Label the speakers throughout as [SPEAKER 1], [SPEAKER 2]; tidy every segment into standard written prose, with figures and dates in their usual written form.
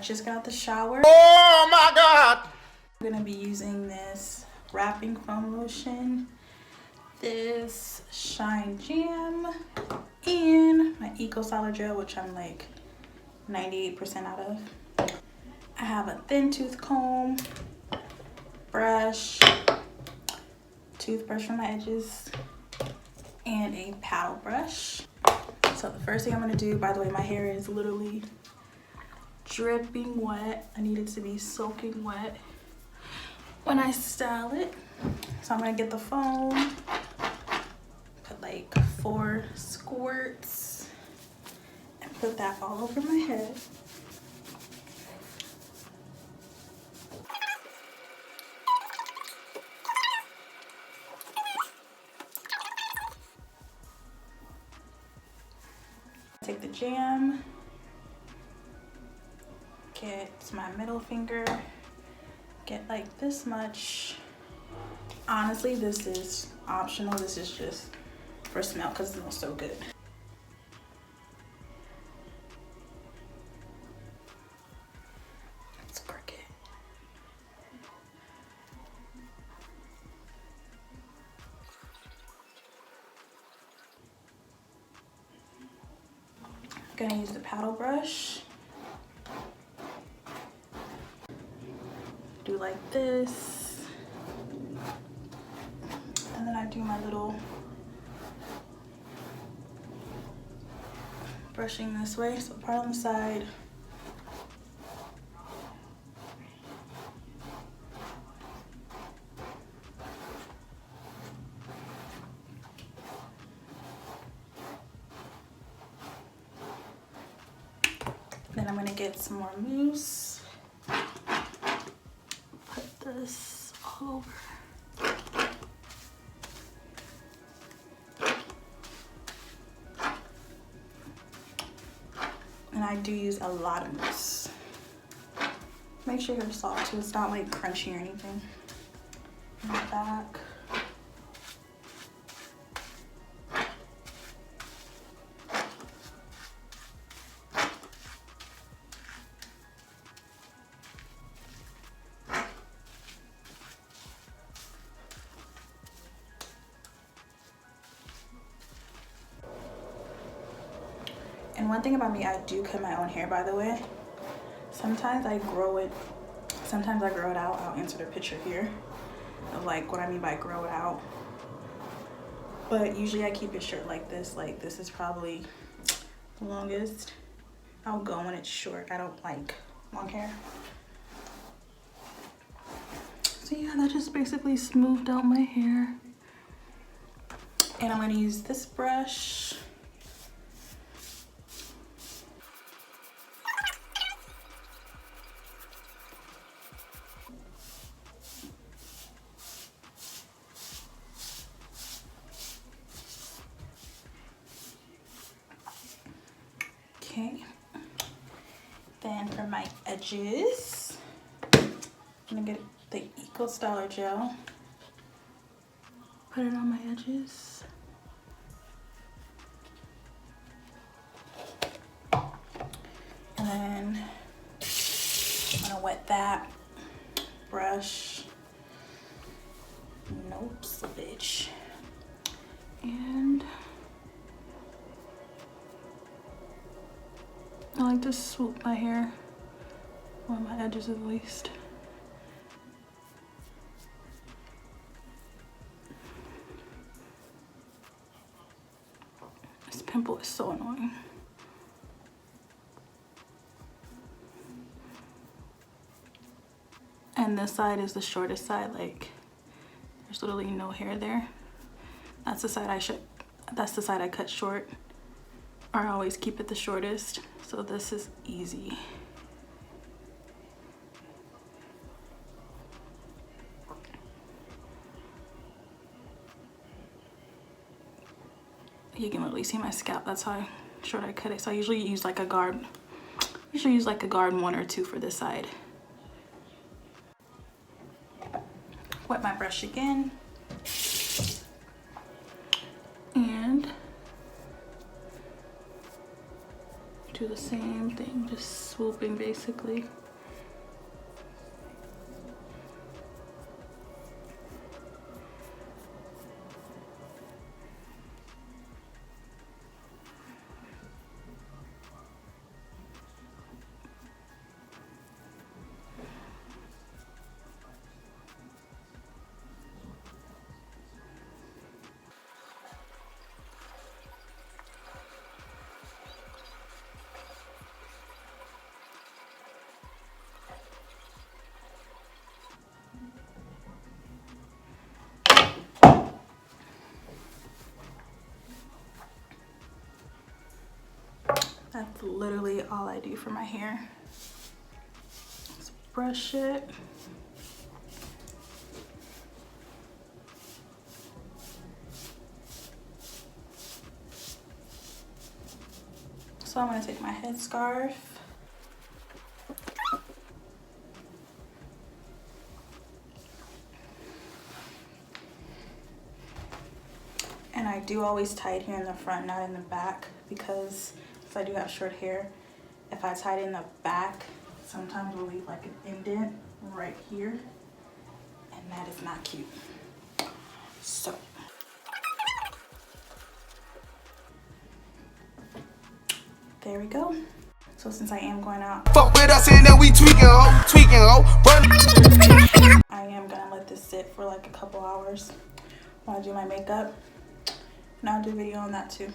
[SPEAKER 1] just got out the shower.
[SPEAKER 2] Oh my God!
[SPEAKER 1] I'm gonna be using this wrapping foam lotion, this Shine Jam, and my Eco Solid Gel, which I'm like 98% out of. I have a thin tooth comb, brush, toothbrush for my edges, and a paddle brush. So the first thing I'm gonna do, by the way, my hair is literally dripping wet. I need it to be soaking wet when I style it. So I'm gonna get the foam, put like 4 squirts, and put that all over my head. Take the jam, get my middle finger, get like this much. Honestly, this is optional. This is just for smell because it smells so good. It's crooked. I'm gonna use the paddle brush. Do like this. And then I do my little brushing this way. So part on the side. Then I'm gonna get some more mousse. Put this all over. And I do use a lot of mousse. Make sure you're soft too. It's not like crunchy or anything. In the back. And one thing about me, I do cut my own hair, by the way. Sometimes I grow it out. I'll insert a picture here of like what I mean by grow it out. But usually I keep it short like this. Like this is probably the longest. I'll go when it's short. I don't like long hair. So yeah, that just basically smoothed out my hair. And I'm gonna use this brush. Okay, then for my edges, I'm gonna get the Eco Styler Gel, put it on my edges. And then I'm gonna wet that brush. Nope, slippage. And I like to swoop my hair on my edges at least. This pimple is so annoying. And this side is the shortest side, like there's literally no hair there. That's the side I cut short. Or I always keep it the shortest. So this is easy. You can literally see my scalp. That's how short I cut it. So I usually use like a guard. Usually use like a guard 1 or 2 for this side. Wet my brush again. And do do the same thing, just swooping basically. That's literally all I do for my hair. Just brush it. So I'm gonna take my headscarf. And I do always tie it here in the front, not in the back, because I do have short hair. If I tie it in the back, sometimes we'll leave like an indent right here, and that is not cute. So there we go. So since I am going out,
[SPEAKER 2] Fuck with us and then we tweaking, ho.
[SPEAKER 1] I am gonna let this sit for like a couple hours while I do my makeup, and I'll do a video on that too.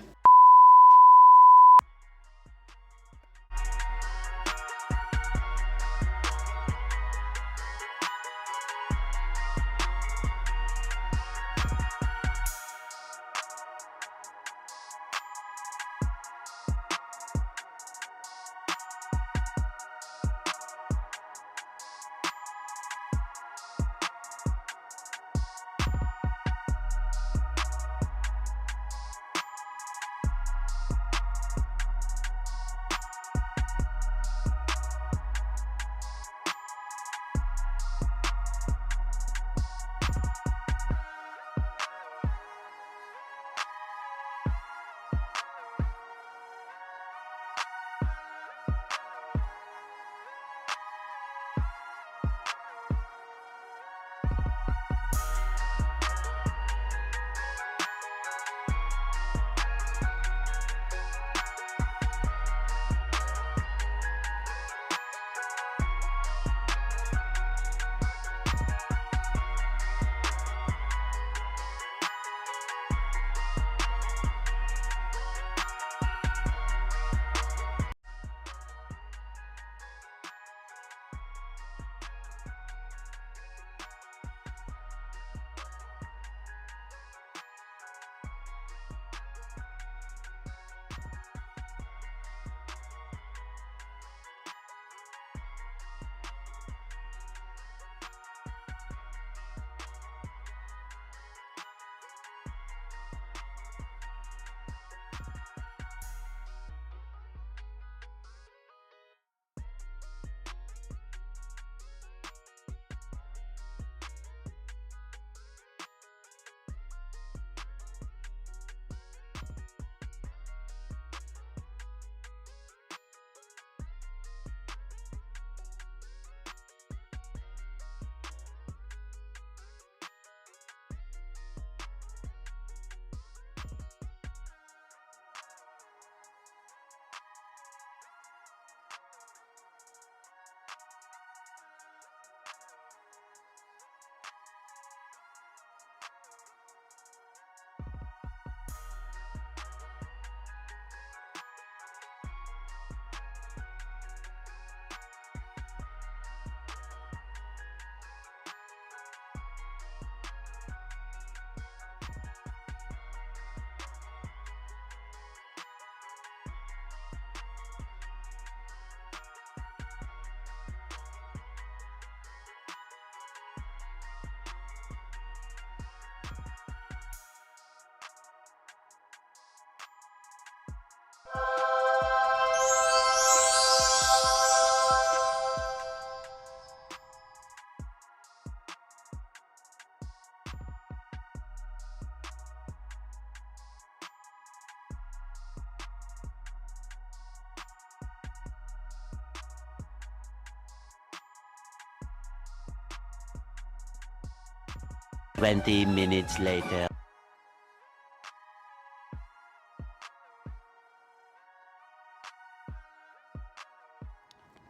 [SPEAKER 3] 20 minutes later.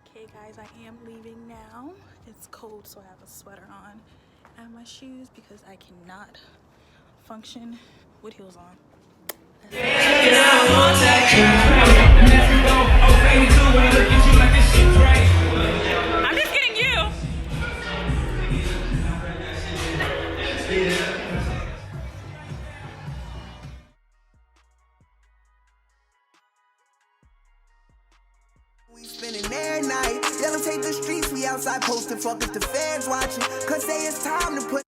[SPEAKER 1] Okay guys, I am leaving now. It's cold, so I have a sweater on and my shoes because I cannot function with heels on. I'm just getting you.
[SPEAKER 2] We spending every night. Let them take the streets. We outside posting. Fuck if the fans watching. Cause say it's time to put